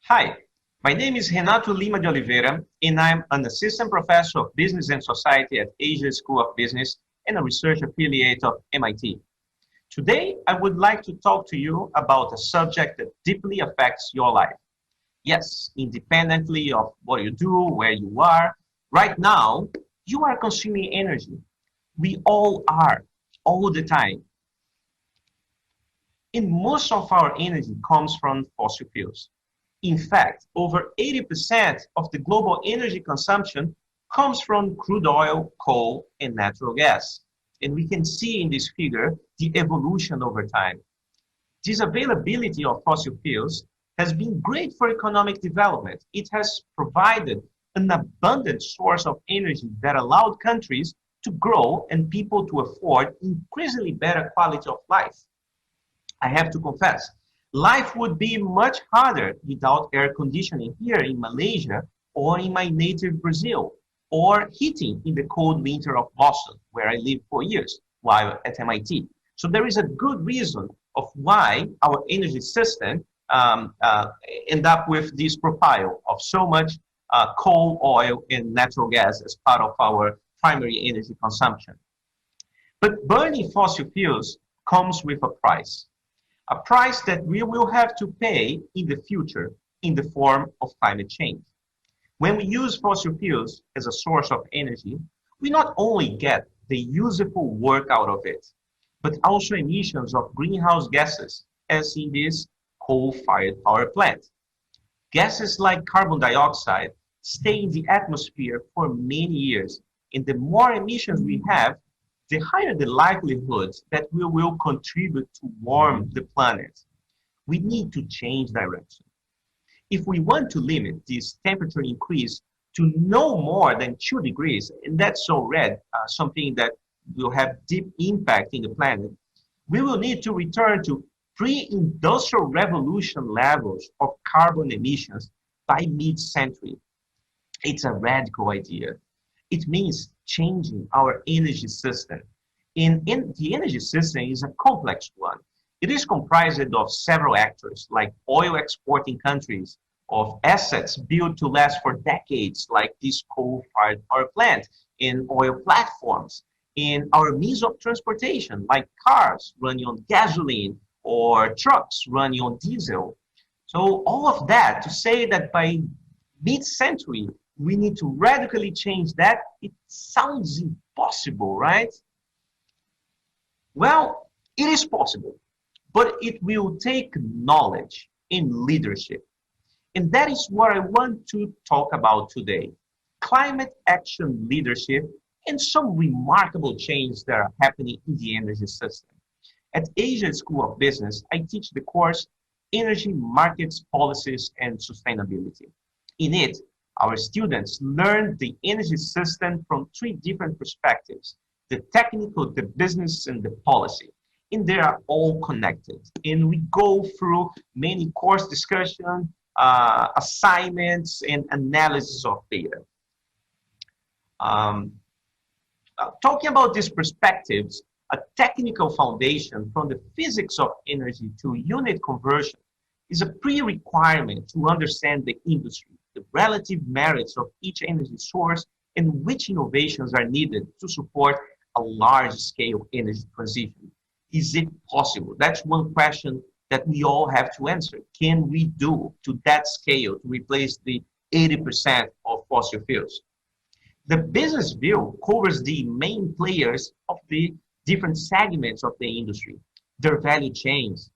Hi, my name is Renato Lima de Oliveira, and I'm an assistant professor of business and society at Asia School of Business and a research affiliate of MIT. Today, I would like to talk to you about a subject that deeply affects your life. Yes, independently of what you do, where you are, right now, you are consuming energy. We all are, all the time. And most of our energy comes from fossil fuels. In fact, over 80% of the global energy consumption comes from crude oil, coal, and natural gas. And we can see in this figure the evolution over time. This availability of fossil fuels has been great for economic development. It has provided an abundant source of energy that allowed countries to grow and people to afford increasingly better quality of life. I have to confess, life would be much harder without air conditioning here in Malaysia or in my native Brazil, or heating in the cold winter of Boston, where I lived for years while at MIT. So there is a good reason of why our energy system end up with this profile of so much coal, oil, and natural gas as part of our primary energy consumption. But burning fossil fuels comes with a price that we will have to pay in the future in the form of climate change. When we use fossil fuels as a source of energy, we not only get the useful work out of it, but also emissions of greenhouse gases, as in this coal-fired power plant. Gases like carbon dioxide stay in the atmosphere for many years, and the more emissions we have, the higher the likelihood that we will contribute to warm the planet. We need to change direction. If we want to limit this temperature increase to no more than 2 degrees, and that's already something that will have deep impact in the planet, we will need to return to pre-industrial revolution levels of carbon emissions by mid-century. It's a radical idea. It means changing our energy system. And the energy system is a complex one. It is comprised of several actors, like oil exporting countries, of assets built to last for decades, like this coal-fired power plant, in oil platforms, in our means of transportation, like cars running on gasoline or trucks running on diesel. So all of that to say that by mid-century, we need to radically change that. It sounds impossible, right? Well, it is possible, but it will take knowledge and leadership. And that is what I want to talk about today. Climate action leadership and some remarkable changes that are happening in the energy system. At Asia School of Business, I teach the course Energy Markets, Policies, and Sustainability. In it, our students learn the energy system from 3 different perspectives: the technical, the business, and the policy. And they are all connected. And we go through many course discussion, assignments, and analysis of data. Talking about these perspectives, a technical foundation from the physics of energy to unit conversion is a pre-requirement to understand the industry, the relative merits of each energy source, and which innovations are needed to support a large-scale energy transition. Is it possible? That's one question that we all have to answer. Can we do to that scale to replace the 80% of fossil fuels? The business view covers the main players of the different segments of the industry, their value chains,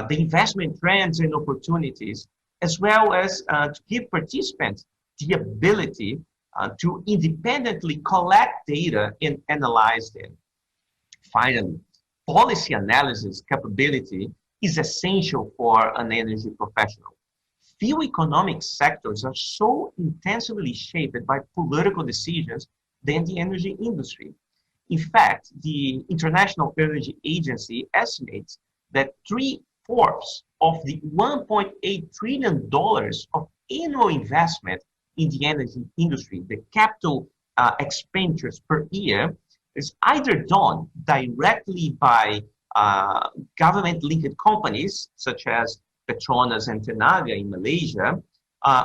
the investment trends and opportunities, as well as to give participants the ability to independently collect data and analyze them. Finally, policy analysis capability is essential for an energy professional. Few economic sectors are so intensively shaped by political decisions than the energy industry. In fact, the International Energy Agency estimates that 3/4 of the $1.8 trillion of annual investment in the energy industry, the capital expenditures per year, is either done directly by government-linked companies, such as Petronas and Tenaga in Malaysia,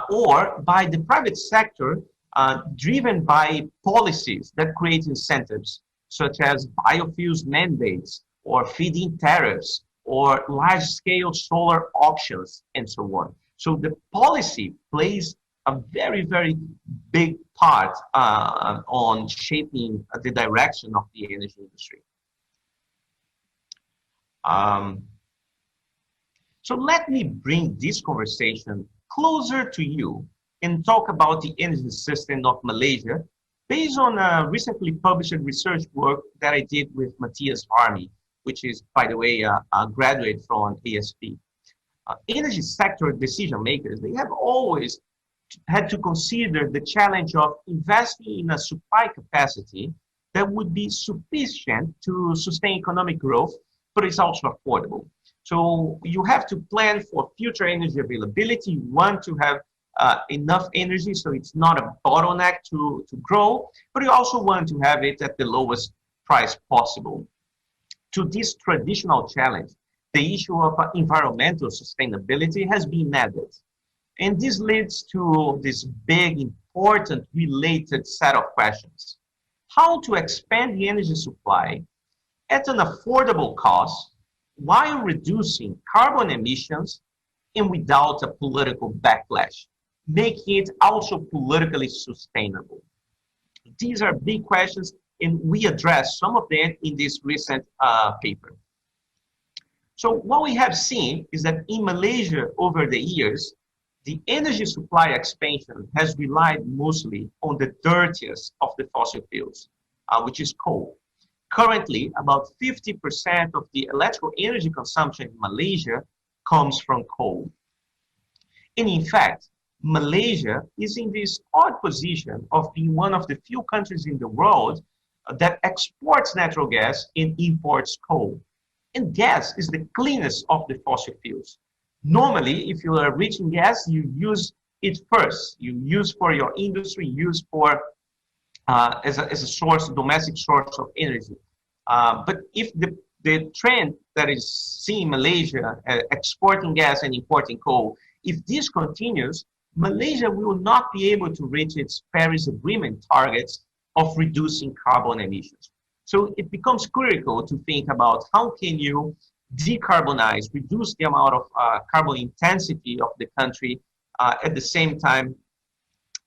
or by the private sector driven by policies that create incentives, such as biofuels mandates, or feed-in tariffs, or large-scale solar auctions, and so on. So the policy plays a very, very big part on shaping the direction of the energy industry. So let me bring this conversation closer to you and talk about the energy system of Malaysia based on a recently published research work that I did with Matthias Varmi, which is, by the way, a graduate from ASB. Energy sector decision makers, they have always had to consider the challenge of investing in a supply capacity that would be sufficient to sustain economic growth, but it's also affordable. So you have to plan for future energy availability. You want to have enough energy so it's not a bottleneck to grow, but you also want to have it at the lowest price possible. To this traditional challenge, the issue of environmental sustainability has been added. And this leads to this big, important, related set of questions. How to expand the energy supply at an affordable cost while reducing carbon emissions and without a political backlash, making it also politically sustainable. These are big questions, and we address some of them in this recent paper. So what we have seen is that in Malaysia over the years, the energy supply expansion has relied mostly on the dirtiest of the fossil fuels, which is coal. Currently, about 50% of the electrical energy consumption in Malaysia comes from coal. And in fact, Malaysia is in this odd position of being one of the few countries in the world that exports natural gas and imports coal. And gas is the cleanest of the fossil fuels. Normally, if you are rich in gas, you use it first. You use for your industry, use for as a source, domestic source of energy. But if the trend that is seen in Malaysia, exporting gas and importing coal, if this continues, Malaysia will not be able to reach its Paris Agreement targets of reducing carbon emissions. So it becomes critical to think about how can you decarbonize, reduce the amount of carbon intensity of the country at the same time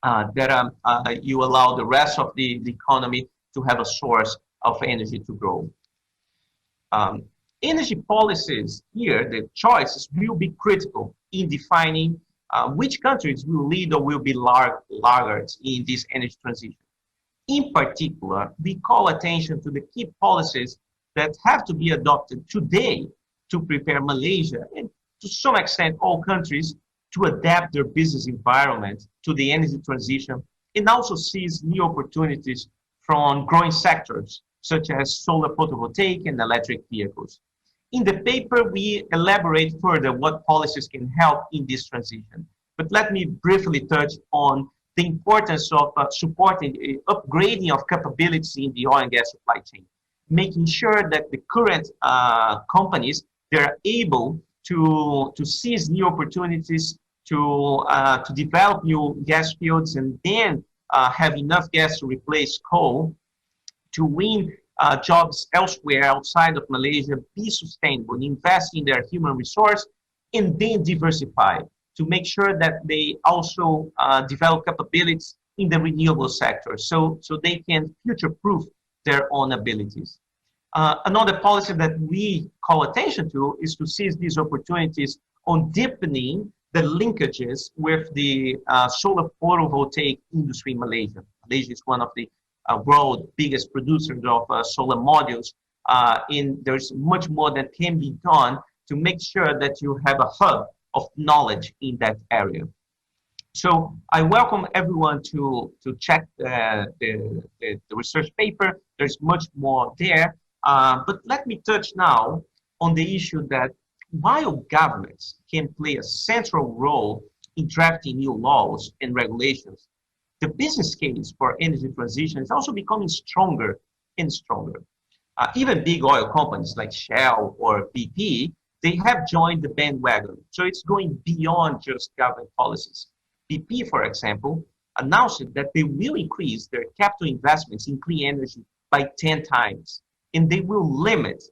that you allow the rest of the economy to have a source of energy to grow. Energy policies here, the choices will be critical in defining which countries will lead or will be laggards in this energy transition. In particular, we call attention to the key policies that have to be adopted today to prepare Malaysia and to some extent all countries to adapt their business environment to the energy transition and also seize new opportunities from growing sectors such as solar photovoltaic and electric vehicles. In the paper, we elaborate further what policies can help in this transition. But let me briefly touch on the importance of supporting upgrading of capabilities in the oil and gas supply chain, making sure that the current companies, they're able to seize new opportunities to develop new gas fields and then have enough gas to replace coal, to win jobs elsewhere outside of Malaysia, be sustainable, invest in their human resource, and then diversify to make sure that they also develop capabilities in the renewable sector so they can future-proof their own abilities. Another policy that we call attention to is to seize these opportunities on deepening the linkages with the solar photovoltaic industry in Malaysia. Malaysia is one of the world's biggest producers of solar modules, and there's much more that can be done to make sure that you have a hub of knowledge in that area. So I welcome everyone to check the research paper. There's much more there, but let me touch now on the issue that while governments can play a central role in drafting new laws and regulations, the business case for energy transition is also becoming stronger and stronger. Even big oil companies like Shell or BP, they have joined the bandwagon. So it's going beyond just government policies. BP, for example, announced that they will increase their capital investments in clean energy by 10 times, and they will limit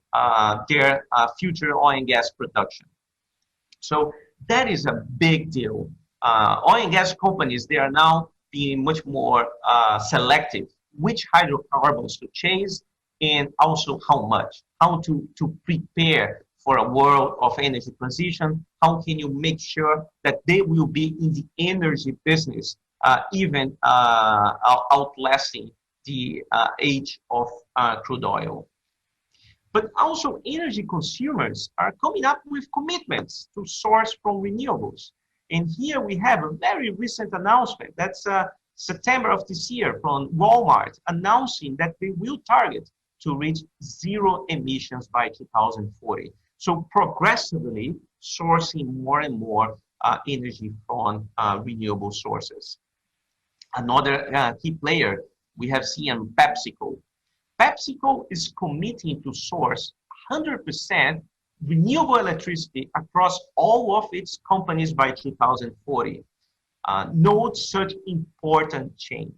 their future oil and gas production. So that is a big deal. Oil and gas companies, they are now being much more selective which hydrocarbons to chase and also how much, how to prepare for a world of energy transition. How can you make sure that they will be in the energy business, even outlasting the age of crude oil? But also energy consumers are coming up with commitments to source from renewables. And here we have a very recent announcement. That's September of this year from Walmart announcing that they will target to reach zero emissions by 2040. So progressively sourcing more and more energy from renewable sources. Another key player we have seen PepsiCo. PepsiCo is committing to source 100% renewable electricity across all of its companies by 2040. Note such important change.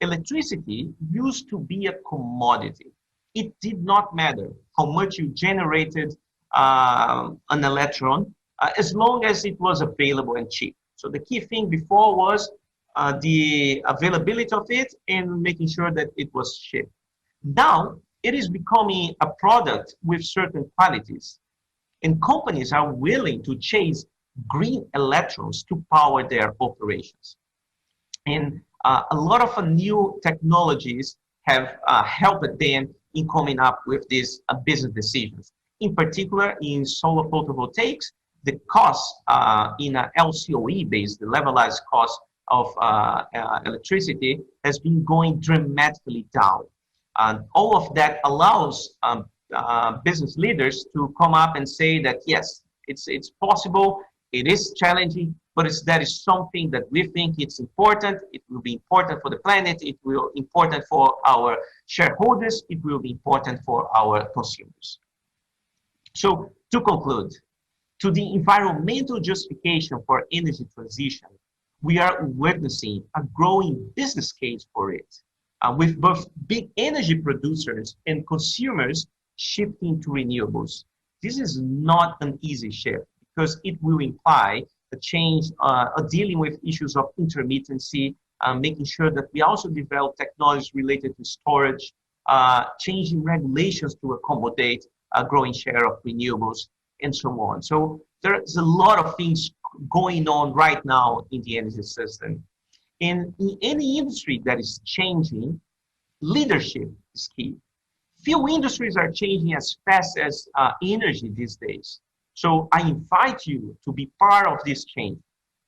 Electricity used to be a commodity. It did not matter how much you generated an electron, as long as it was available and cheap. So the key thing before was the availability of it and making sure that it was cheap. Now, it is becoming a product with certain qualities, and companies are willing to chase green electrons to power their operations. And a lot of new technologies have helped them in coming up with these business decisions. In particular, in solar photovoltaics, the cost in an LCOE base, the levelized cost of electricity, has been going dramatically down. And all of that allows business leaders to come up and say that, yes, it's possible, it is challenging, but that is something that we think it's important. It will be important for the planet. It will be important for our shareholders. It will be important for our consumers. So to conclude, to the environmental justification for energy transition, we are witnessing a growing business case for it, with both big energy producers and consumers shifting to renewables. This is not an easy shift because it will imply a change, dealing with issues of intermittency, making sure that we also develop technologies related to storage, changing regulations to accommodate a growing share of renewables, and so on. So there's a lot of things going on right now in the energy system. And in any industry that is changing, leadership is key. Few industries are changing as fast as energy these days. So I invite you to be part of this change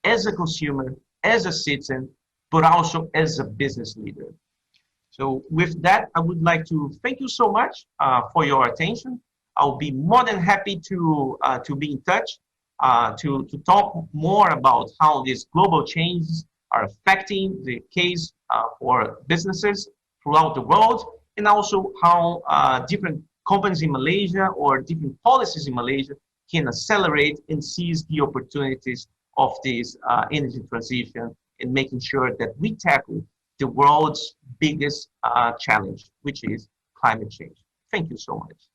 as a consumer, as a citizen, but also as a business leader. So with that, I would like to thank you so much for your attention. I'll be more than happy to be in touch, to talk more about how these global changes are affecting the case for businesses throughout the world, and also how different companies in Malaysia or different policies in Malaysia can accelerate and seize the opportunities of this energy transition, and making sure that we tackle the world's biggest challenge, which is climate change. Thank you so much.